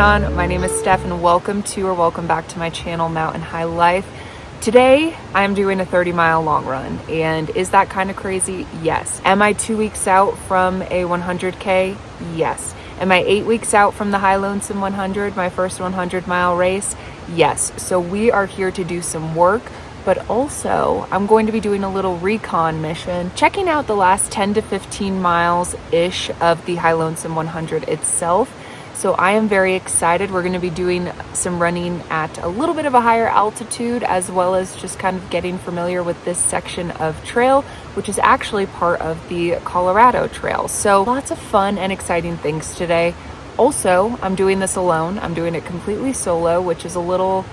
Recon. My name is Steph and welcome back to my channel, Mountain High Life. Today, I'm doing a 30-mile long run, and is that kind of crazy? Yes. Am I 2 weeks out from a 100K? Yes. Am I 8 weeks out from the High Lonesome 100, my first 100-mile race? Yes. So we are here to do some work, but also I'm going to be doing a little recon mission, checking out the last 10 to 15 miles-ish of the High Lonesome 100 itself. So I am very excited. We're going to be doing some running at a little bit of a higher altitude, as well as just kind of getting familiar with this section of trail, which is actually part of the Colorado Trail. So lots of fun and exciting things today. Also, I'm doing this alone. I'm doing it completely solo, which is a little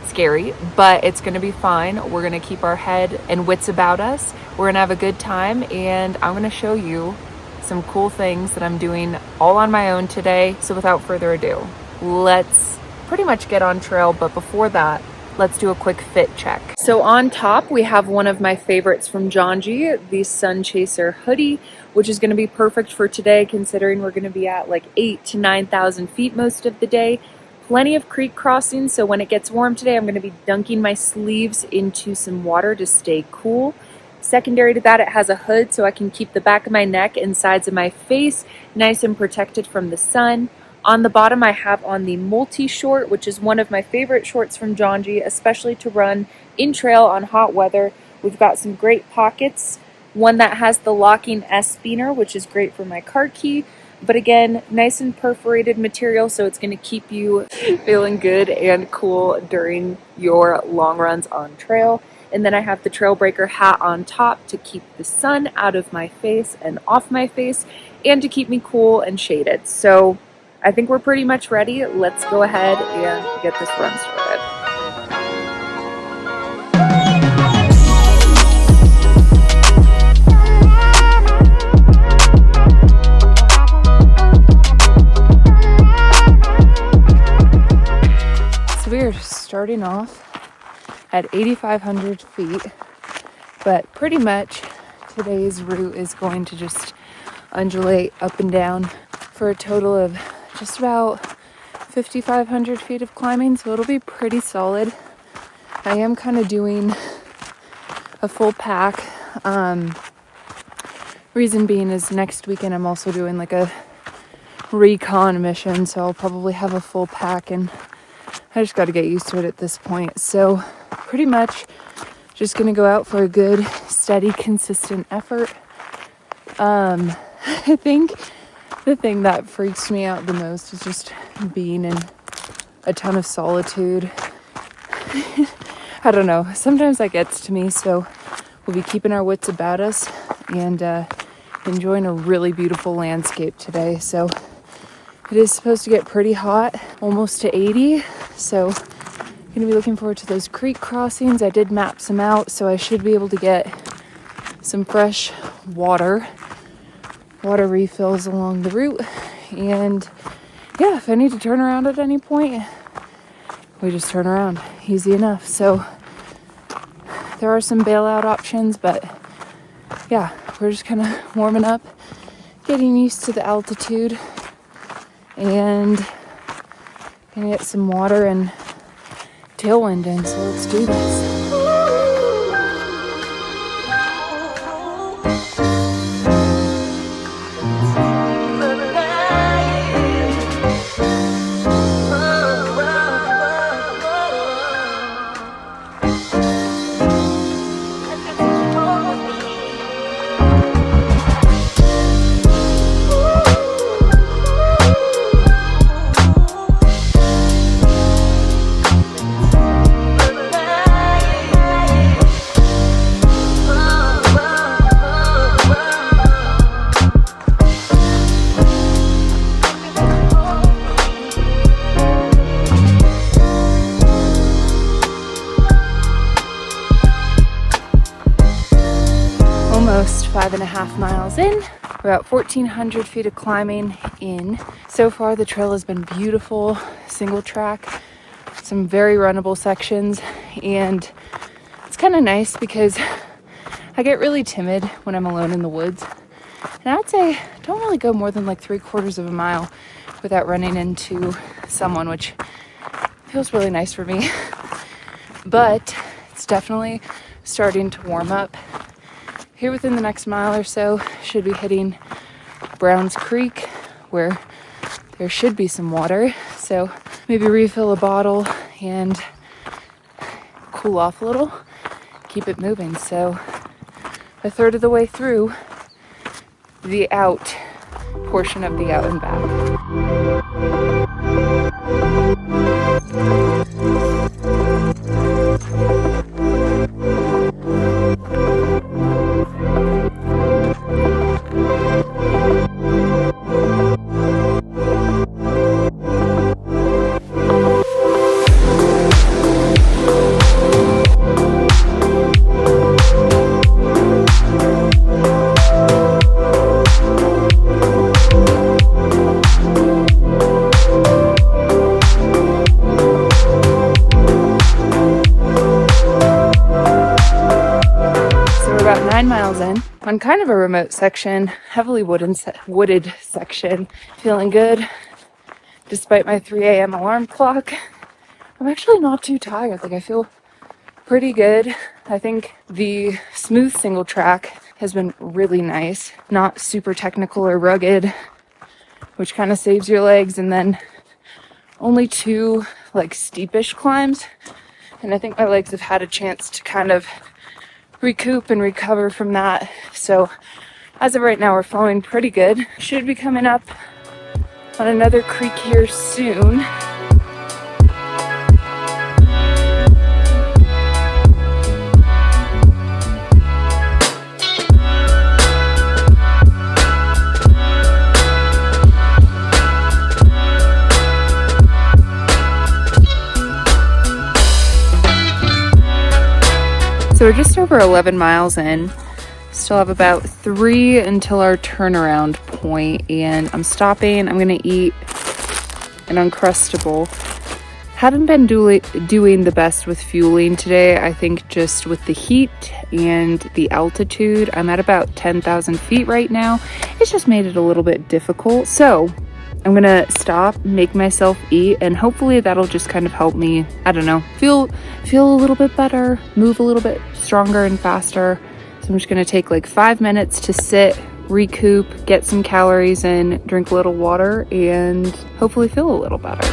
scary, but it's going to be fine. We're going to keep our head and wits about us. We're going to have a good time, and I'm going to show you some cool things that I'm doing all on my own today. So without further ado, let's pretty much get on trail. But before that, let's do a quick fit check. So on top, we have one of my favorites from Jonji, the Sun Chaser hoodie, which is going to be perfect for today, considering we're going to be at like 8,000 to 9,000 feet most of the day. Plenty of creek crossings, so when it gets warm today, I'm going to be dunking my sleeves into some water to stay cool. Secondary to that, it has a hood so I can keep the back of my neck and sides of my face nice and protected from the sun. On the bottom, I have on the multi-short, which is one of my favorite shorts from Jonji, especially to run in trail on hot weather. We've got some great pockets. One that has the locking S-spinner, which is great for my car key. But again, nice and perforated material, so it's going to keep you feeling good and cool during your long runs on trail. And then I have the Trailbreaker hat on top to keep the sun out of my face and off my face, and to keep me cool and shaded. So I think we're pretty much ready. Let's go ahead and get this run started. So we are starting off at 8,500 feet, but pretty much today's route is going to just undulate up and down for a total of just about 5,500 feet of climbing, so it'll be pretty solid. I am kind of doing a full pack. Reason being is next weekend I'm also doing like a recon mission, so I'll probably have a full pack, and I just got to get used to it at this point. So pretty much just going to go out for a good, steady, consistent effort. I think the thing that freaks me out the most is just being in a ton of solitude. I don't know. Sometimes that gets to me, so we'll be keeping our wits about us and enjoying a really beautiful landscape today. So it is supposed to get pretty hot, almost to 80, so I'm going to be looking forward to those creek crossings. I did map some out, so I should be able to get some fresh water refills along the route. And yeah, if I need to turn around at any point, we just turn around. Easy enough. So there are some bailout options, but yeah, we're just kind of warming up, getting used to the altitude, and gonna get some water and tailwind in, so let's do this. Almost 5.5 miles in, about 1,400 feet of climbing in. So far the trail has been beautiful, single track, some very runnable sections, and it's kind of nice because I get really timid when I'm alone in the woods. And I'd say don't really go more than like 3/4 of a mile without running into someone, which feels really nice for me. But it's definitely starting to warm up. Here within the next mile or so, should be hitting Browns Creek, where there should be some water. So maybe refill a bottle and cool off a little, keep it moving. So a third of the way through the out portion of the out and back. On kind of a remote section, heavily wooded section. Feeling good despite my 3 a.m. alarm clock. I'm actually not too tired. Like, I feel pretty good. I think the smooth single track has been really nice. Not super technical or rugged, which kind of saves your legs. And then only 2 like steepish climbs. And I think my legs have had a chance to kind of recoup and recover from that. So as of right now, we're flowing pretty good. Should be coming up on another creek here soon. So we're just over 11 miles in. Still have about 3 until our turnaround point, and I'm stopping. I'm gonna eat an Uncrustable. Haven't been doing the best with fueling today. I think just with the heat and the altitude. I'm at about 10,000 feet right now. It's just made it a little bit difficult. So I'm gonna stop, make myself eat, and hopefully that'll just kind of help me, I don't know, feel a little bit better, move a little bit stronger and faster. So I'm just gonna take like 5 minutes to sit, recoup, get some calories in, drink a little water, and hopefully feel a little better.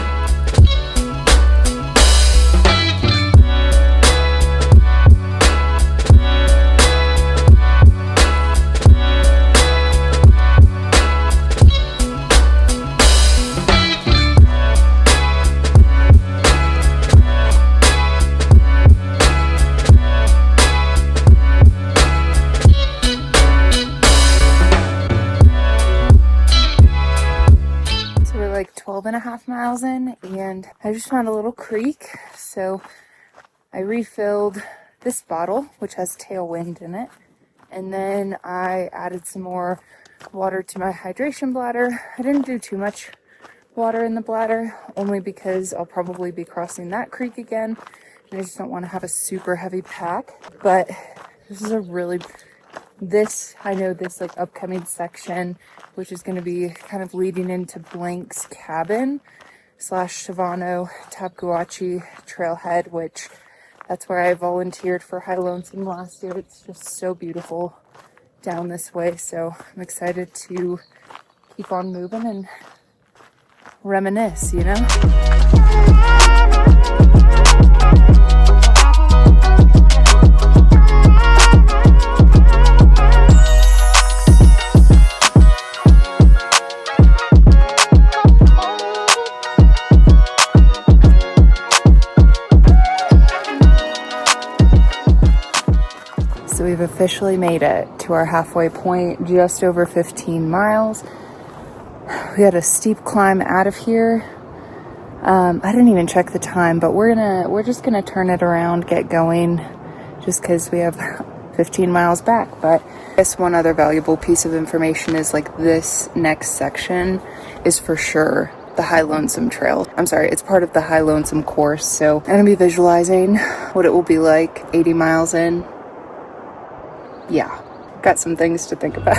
Like 12.5 miles in, and I just found a little creek, so I refilled this bottle, which has Tailwind in it, and then I added some more water to my hydration bladder. I didn't do too much water in the bladder, only because I'll probably be crossing that creek again, and I just don't want to have a super heavy pack. But this is I know this like upcoming section, which is going to be kind of leading into Blank's cabin / Shavano Tapguachi trailhead, which that's where I volunteered for High Lonesome last year. It's just so beautiful down this way. So I'm excited to keep on moving and reminisce, you know? So we've officially made it to our halfway point, just over 15 miles. We had a steep climb out of here. I didn't even check the time, but we're just gonna turn it around, get going, just because we have 15 miles back. But I guess one other valuable piece of information is like this next section is for sure the High Lonesome trail. I'm sorry, it's part of the High Lonesome course. So I'm gonna be visualizing what it will be like 80 miles in. Yeah, got some things to think about.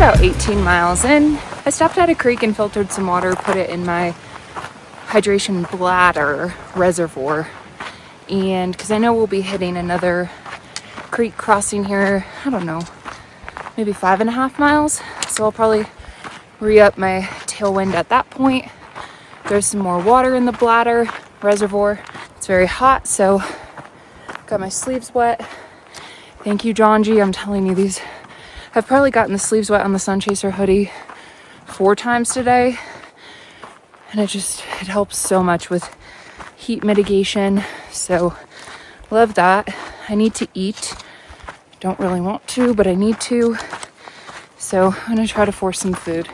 about 18 miles in. I stopped at a creek and filtered some water, put it in my hydration bladder reservoir. And because I know we'll be hitting another creek crossing here, I don't know, maybe 5.5 miles. So I'll probably re-up my tailwind at that point. There's some more water in the bladder reservoir. It's very hot, so got my sleeves wet. Thank you, John G. I'm telling you, these, I've probably gotten the sleeves wet on the Sun Chaser hoodie 4 times today. And it helps so much with heat mitigation. So love that. I need to eat. Don't really want to, but I need to. So I'm gonna try to force some food.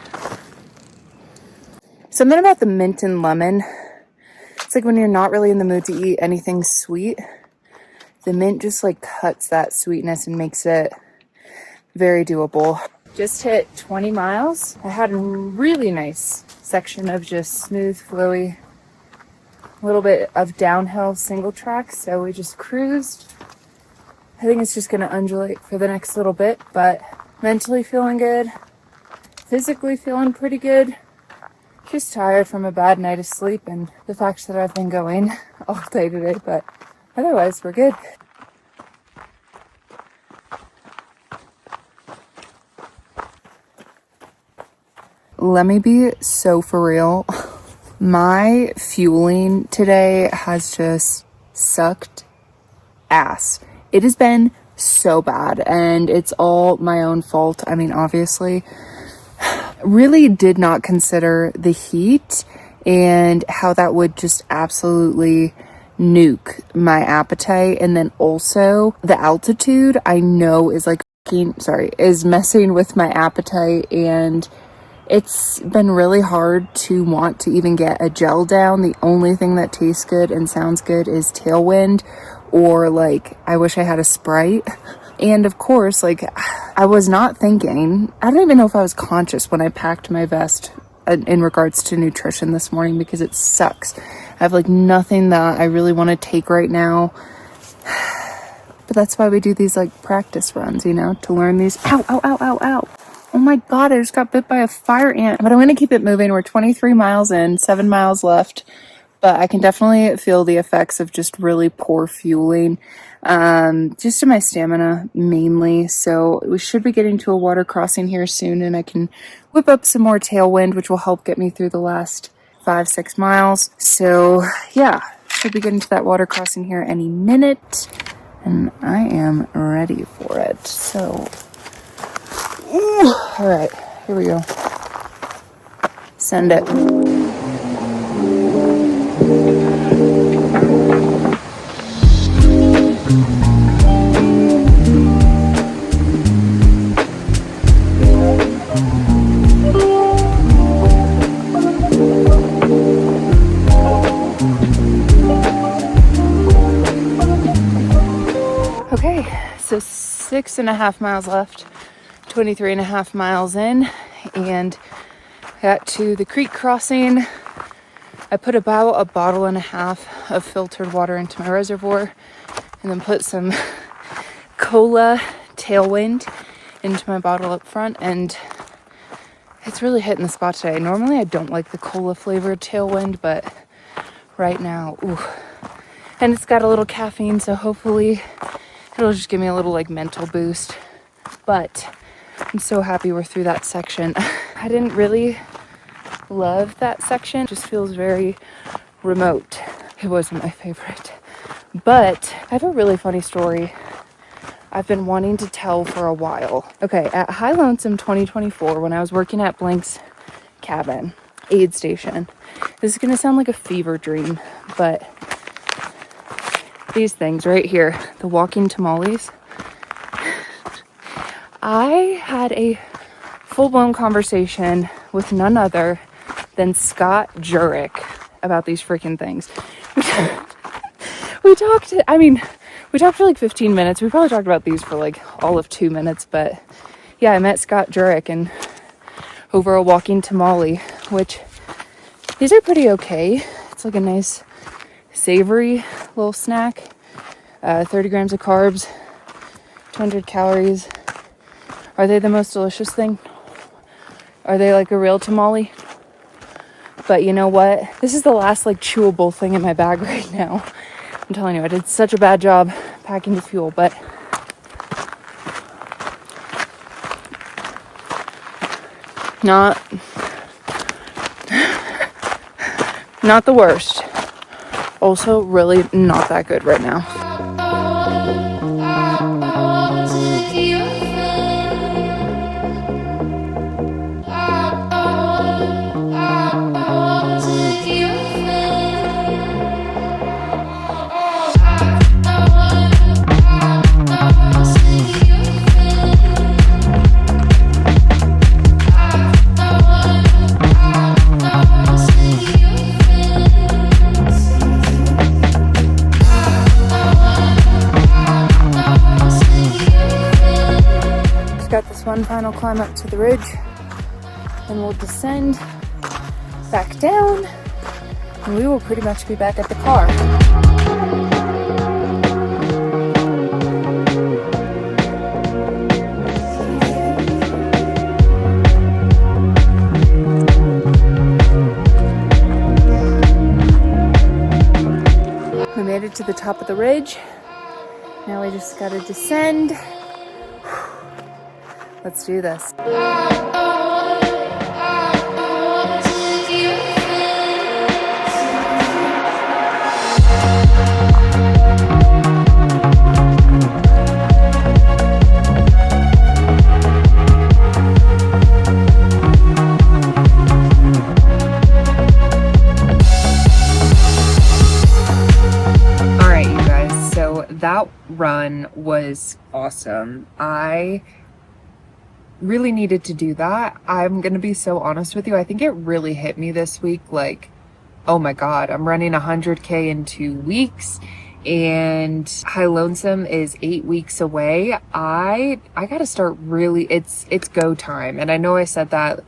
Something about the mint and lemon. It's like when you're not really in the mood to eat anything sweet, the mint just like cuts that sweetness and makes it very doable. Just hit 20 miles. I had a really nice section of just smooth, flowy, a little bit of downhill single track. So we just cruised. I think it's just gonna undulate for the next little bit, but mentally feeling good, physically feeling pretty good. Just tired from a bad night of sleep and the fact that I've been going all day today, but otherwise we're good. Let me be so for real. My fueling today has just sucked ass. It has been so bad and it's all my own fault. I mean, obviously, really did not consider the heat and how that would just absolutely nuke my appetite. And then also the altitude I know is like, is messing with my appetite, and it's been really hard to want to even get a gel down. The only thing that tastes good and sounds good is Tailwind, or like, I wish I had a Sprite. And of course, like, I was not thinking, I don't even know if I was conscious when I packed my vest in regards to nutrition this morning, because it sucks. I have like nothing that I really want to take right now. But that's why we do these like practice runs, you know, to learn these. Ow, ow, ow, ow, ow. Oh my God, I just got bit by a fire ant. But I'm going to keep it moving. We're 23 miles in, 7 miles left. But I can definitely feel the effects of just really poor fueling. Just in my stamina mainly. So we should be getting to a water crossing here soon, and I can whip up some more tailwind, which will help get me through the last 5-6 miles. So yeah, should be getting to that water crossing here any minute. And I am ready for it. So, ooh, all right, here we go. Send it. Okay, so 6.5 miles left, 23.5 miles in, and got to the creek crossing. I put about 1.5 bottles of filtered water into my reservoir, and then put some cola Tailwind into my bottle up front, and it's really hitting the spot today. Normally I don't like the cola flavored Tailwind, but right now, ooh. And it's got a little caffeine, so hopefully it'll just give me a little like mental boost. But I'm so happy we're through that section. I didn't really love that section. It just feels very remote. It wasn't my favorite. But I have a really funny story I've been wanting to tell for a while. Okay, at High Lonesome 2024, when I was working at Blank's cabin, aid station, this is gonna sound like a fever dream, but these things right here, the walking tamales, I had a full-blown conversation with none other than Scott Jurek about these freaking things. We talked for like 15 minutes. We probably talked about these for like all of 2 minutes, but yeah, I met Scott Jurek and over a walking tamale, which these are pretty okay. It's like a nice savory little snack. 30 grams of carbs, 200 calories. Are they the most delicious thing? Are they like a real tamale? But you know what? This is the last like chewable thing in my bag right now. I'm telling you, I did such a bad job packing the fuel, but not the worst. Also really not that good right now. Got this one final climb up to the ridge, and we'll descend back down, and we will pretty much be back at the car. We made it to the top of the ridge. Now we just gotta descend. Let's do this. All right, you guys, so that run was awesome. I really needed to do that. I'm gonna be so honest with you. I think it really hit me this week. Like, oh my God, I'm running 100K in 2 weeks, and High Lonesome is 8 weeks away. I gotta start really, it's go time. And I know I said that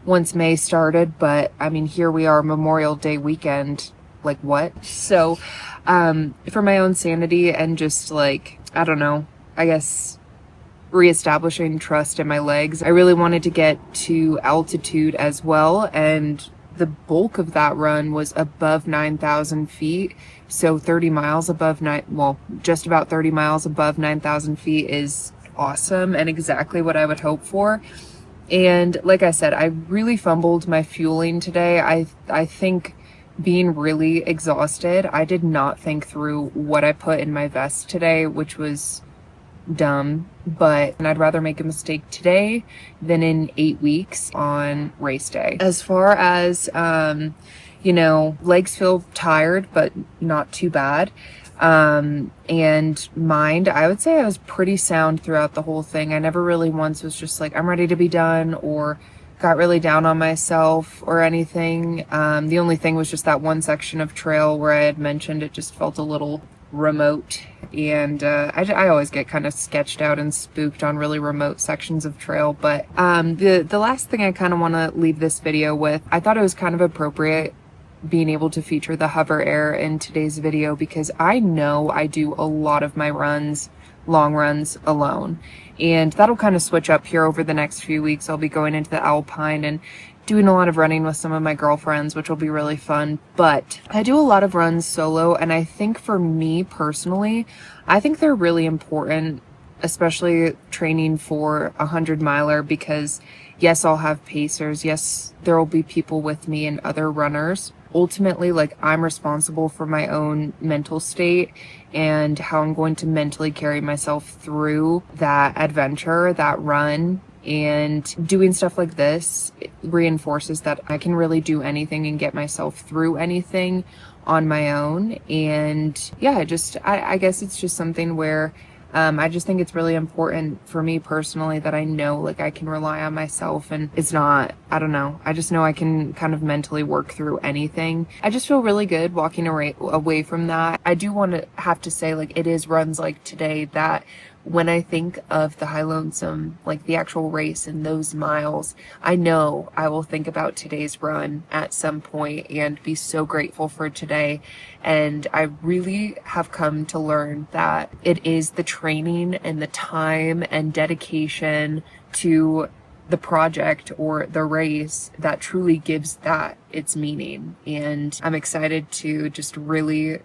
once May started, but I mean, here we are, Memorial Day weekend. Like what? So, for my own sanity and just like, I don't know, I guess reestablishing trust in my legs, I really wanted to get to altitude as well, and the bulk of that run was above 9,000 feet. So 30 miles above just about 30 miles above 9,000 feet is awesome and exactly what I would hope for. And like I said, I really fumbled my fueling today. I think being really exhausted, I did not think through what I put in my vest today, which was dumb, but I'd rather make a mistake today than in 8 weeks on race day. As far as, legs feel tired, but not too bad. And mind, I would say I was pretty sound throughout the whole thing. I never really once was just like, I'm ready to be done, or got really down on myself or anything. The only thing was just that one section of trail where I had mentioned it just felt a little remote, and I always get kind of sketched out and spooked on really remote sections of trail. But the last thing I kind of want to leave this video with, I thought it was kind of appropriate being able to feature the Hover Air in today's video, because I know I do a lot of my long runs alone, and that'll kind of switch up here over the next few weeks. I'll be going into the alpine and doing a lot of running with some of my girlfriends, which will be really fun. But I do a lot of runs solo, and I think for me personally, I think they're really important, especially training for a 100-miler, because yes, I'll have pacers. Yes, there will be people with me and other runners. Ultimately, like, I'm responsible for my own mental state and how I'm going to mentally carry myself through that adventure, that run. And doing stuff like this reinforces that I can really do anything and get myself through anything on my own. And yeah, I guess it's just something where I just think it's really important for me personally that I know, like, I can rely on myself, and it's not, I don't know, I just know I can kind of mentally work through anything. I just feel really good walking away from that. I do want to have to say, like, it is runs like today that when I think of the High Lonesome, like the actual race and those miles, I know I will think about today's run at some point and be so grateful for today. And I really have come to learn that it is the training and the time and dedication to the project or the race that truly gives that its meaning. And I'm excited to just really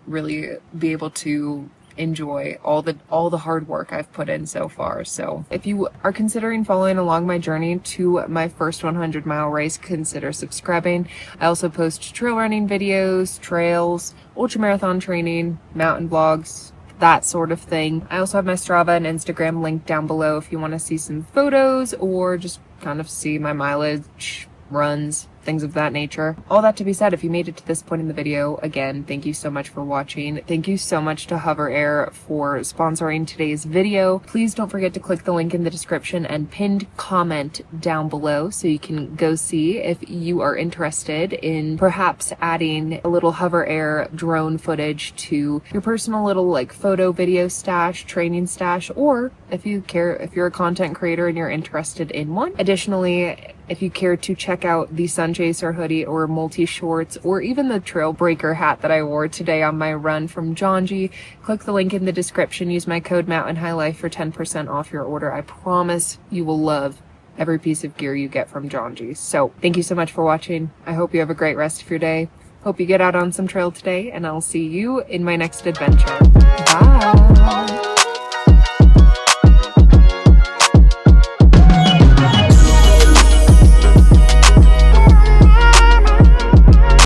be able to enjoy all the hard work I've put in so far. So if you are considering following along my journey to my first 100-mile race, consider subscribing. I also post trail running videos, trails, ultramarathon training, mountain vlogs, that sort of thing. I also have my Strava and Instagram linked down below if you want to see some photos or just kind of see my mileage, runs, things of that nature. All that to be said, if you made it to this point in the video, again, thank you so much for watching. Thank you so much to Hover Air for sponsoring today's video. Please don't forget to click the link in the description and pinned comment down below so you can go see if you are interested in perhaps adding a little Hover Air drone footage to your personal little like photo video stash, training stash, or if you're a content creator and you're interested in one. Additionally, if you care to check out the Sun Chaser hoodie or multi shorts or even the Trailbreaker hat that I wore today on my run from Jonji, click the link in the description. Use my code MountainHighLife for 10% off your order. I promise you will love every piece of gear you get from Jonji. So thank you so much for watching. I hope you have a great rest of your day. Hope you get out on some trail today, and I'll see you in my next adventure. Bye.